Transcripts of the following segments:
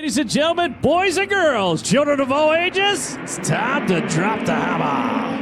Ladies and gentlemen, boys and girls, children of all ages, it's time to drop the hammer.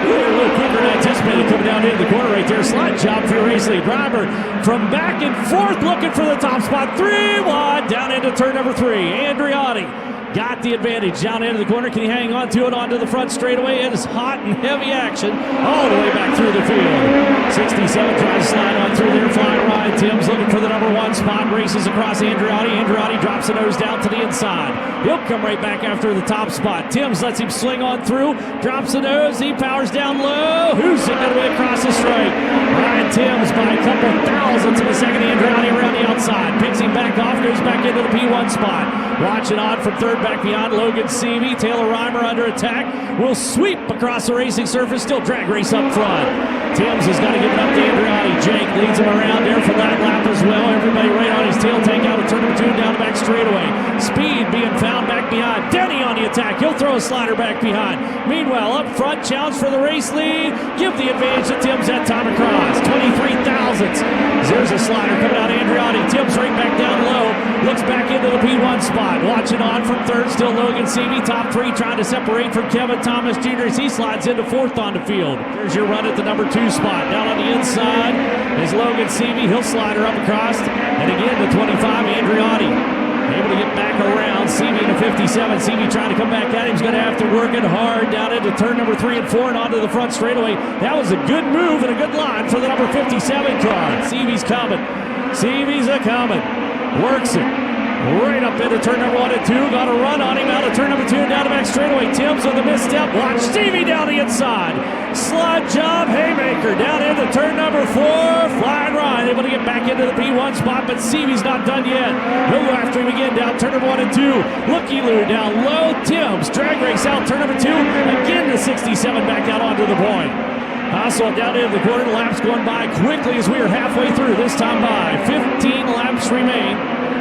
A little quicker than anticipated coming down into the corner right there. Slide job for your race lead driver from back and forth looking for the top spot. 3 wide down into turn number 3. Andriotti got the advantage down into the corner. Can he hang on to it onto the front straightaway? It is hot and heavy action all the way back through the field. 67 tries to slide on through there. Flying Ryan Timms looking for the number 1 spot. Races across Andriotti. Andriotti drops the nose down to the inside. He'll come right back after the top spot. Timms lets him swing on through. Drops the nose. He powers down low. Who's it going to be across the straight? Ryan Timms by a couple thousandths of a second. Andriotti around the outside. Picks him back off. Goes back into the P1 spot. Watching on from third back beyond Logan Seavey. Taylor Reimer under attack. Will sweep across the racing surface. Still drag race up front. Timms has got to give it up to Andriotti. Jake leads him around there for that lap as well. Everybody right on his tail. Take out a turn number 2 down the back straightaway. Speed being found back behind. Denny on the attack. He'll throw a slider back behind. Meanwhile, up front, challenge for the race lead. Give the advantage to Timms that time across. 23 thousandths. There's a slider coming out of Andriotti. Timms right back down low. Looks back into the P1 spot. Watching on from third, still Logan Seavey. Top 3 trying to separate from Kevin Thomas Jr. as he slides into 4th on the field. There's your run at the number 2 spot. Down on the inside is Logan Seavey. He'll slide her up across. And again, the 25, Andriotti. Able to get back around. Seavey to 57. Seavey trying to come back at him. He's going to have to work it hard down into turn number 3 and 4 and onto the front straightaway. That was a good move and a good line for the number 57 car. Seavey's coming. Seavey's a-coming. Works it. Right up into turn number 1 and 2. Got a run on him out of turn number 2 and down the back straightaway. Timms with a misstep. Watch Seavey down the inside. Slide job, haymaker down into turn number 4. Flying Ryan able to get back into the P1 spot, but Seavey's not done yet. He'll go after him again down turn number 1 and 2. Looky-loo down low. Timms drag race out turn number 2. Again the 67 back out onto the point. Hassel down into the corner. Laps going by quickly as we are halfway through. This time by 15 laps remain.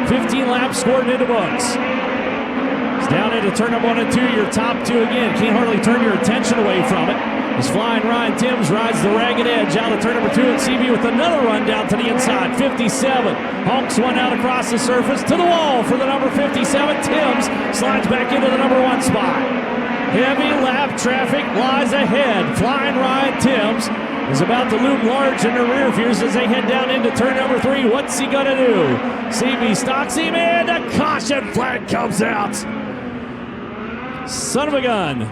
15 laps scored into books. It's down into turn number 1 and 2. Your top 2 again. Can't hardly turn your attention away from it. As Flying Ryan Timms rides the ragged edge out of turn number 2 and Seavey with another run down to the inside. 57. Honks one out across the surface to the wall for the number 57. Timms slides back into the number 1 spot. Heavy lap traffic lies ahead. Flying Ryan Timms is about to loom large in the rear views as they head down into turn number 3. What's he gonna do? Seavey stalks him and a caution flag comes out. Son of a gun.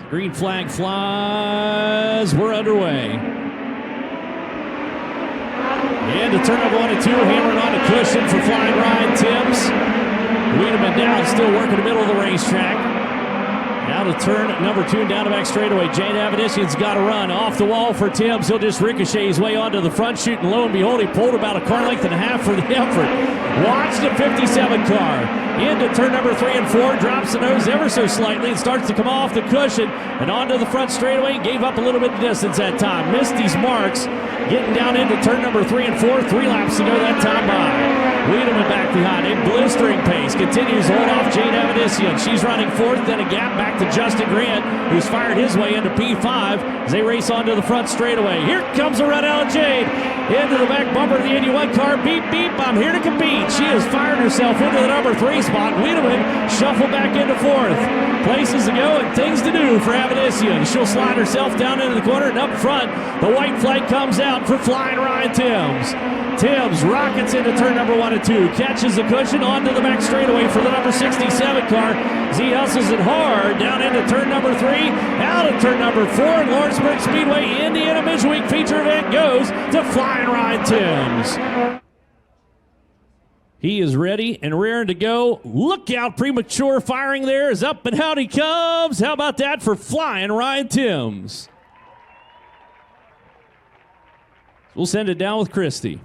Green flag flies. We're underway. And to turn number 1 and 2, hammering on a cushion for Flying Ryan Timms. Wiedemann down, still working the middle of the racetrack. Now to turn number 2 down the back straightaway. Jane Avedissian's got to run off the wall for Timms. He'll just ricochet his way onto the front chute, and lo and behold, he pulled about a car length and a half for the effort. Watch the 57 car into turn number 3 and 4, drops the nose ever so slightly and starts to come off the cushion and onto the front straightaway. Gave up a little bit of distance that time. Missed these marks. Getting down into turn number 3 and 4. 3 laps to go that time by. Wiedemann back behind him, blistering pace, continues to hold off Jane Avedissian. She's running 4th, then a gap back to Justin Grant, who's fired his way into P5 as they race onto the front straightaway. Here comes a run out of Jade into the back bumper of the 81 car. Beep, beep, I'm here to compete. She has fired herself into the number 3 spot. Wiedemann shuffled back into 4th. Places to go and things to do for Avedissian. She'll slide herself down into the corner, and up front, the white flag comes out for Flying Ryan Timms. Timms rockets into turn number 1 and 2. Catches the cushion onto the back straightaway for the number 67 car. As he hustles it hard down into turn number 3. Out of turn number 4. And Lawrenceburg Speedway Indiana Midweek feature event goes to Flying Ryan Timms. He is ready and raring to go. Look out, premature firing there is up and out he comes. How about that for Flying Ryan Timms? We'll send it down with Christy.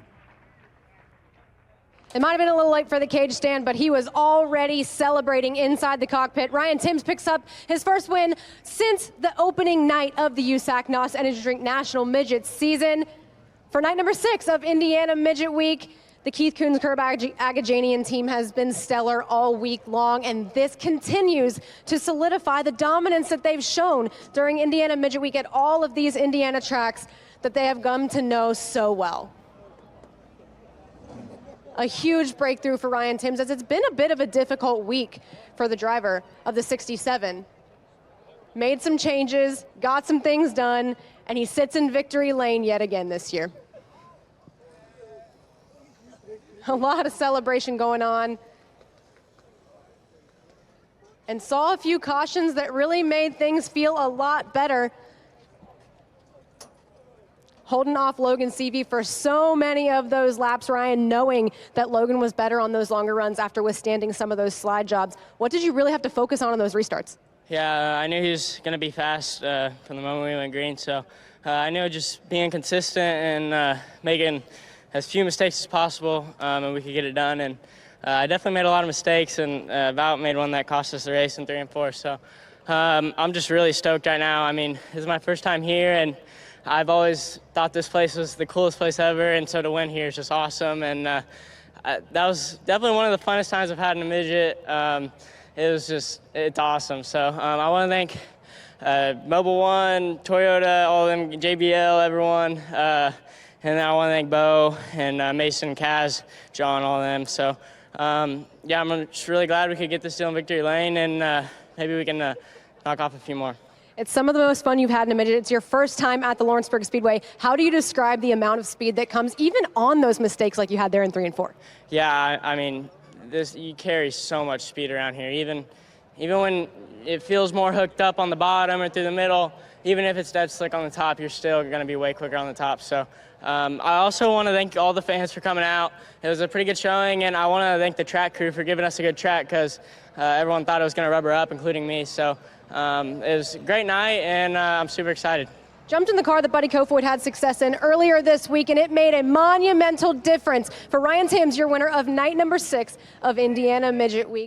It might have been a little late for the cage stand, but he was already celebrating inside the cockpit. Ryan Timms picks up his first win since the opening night of the USAC NOS Energy Drink National Midget season. For night number 6 of Indiana Midget Week, the Keith Coons Curb Agajanian team has been stellar all week long, and this continues to solidify the dominance that they've shown during Indiana Midget Week at all of these Indiana tracks that they have come to know so well. A huge breakthrough for Ryan Timms, as it's been a bit of a difficult week for the driver of the 67. Made some changes, got some things done, and he sits in victory lane yet again this year. A lot of celebration going on. And saw a few cautions that really made things feel a lot better. Holding off Logan Seavey for so many of those laps, Ryan, knowing that Logan was better on those longer runs after withstanding some of those slide jobs. What did you really have to focus on those restarts? Yeah, I knew he was going to be fast from the moment we went green, so I knew just being consistent and making as few mistakes as possible, and we could get it done. And I definitely made a lot of mistakes, and about made one that cost us the race in 3 and 4. So I'm just really stoked right now. I mean, this is my first time here, and I've always thought this place was the coolest place ever, and so to win here is just awesome. And that was definitely one of the funnest times I've had in a midget. It's awesome. So I want to thank Mobile One, Toyota, all of them, JBL, everyone. And then I want to thank Bo and Mason, Kaz, John, all of them. So yeah, I'm just really glad we could get this deal in victory lane, and maybe we can knock off a few more. It's some of the most fun you've had in a midget. It's your first time at the Lawrenceburg Speedway. How do you describe the amount of speed that comes even on those mistakes like you had there in 3 and 4? Yeah, I mean, you carry so much speed around here. Even when it feels more hooked up on the bottom or through the middle, even if it's dead slick on the top, you're still going to be way quicker on the top. So I also want to thank all the fans for coming out. It was a pretty good showing, and I want to thank the track crew for giving us a good track, because everyone thought it was going to rubber up, including me. So it was a great night, and I'm super excited. Jumped in the car that Buddy Kofoid had success in earlier this week, and it made a monumental difference for Ryan Timms, your winner of night number 6 of Indiana Midget Week.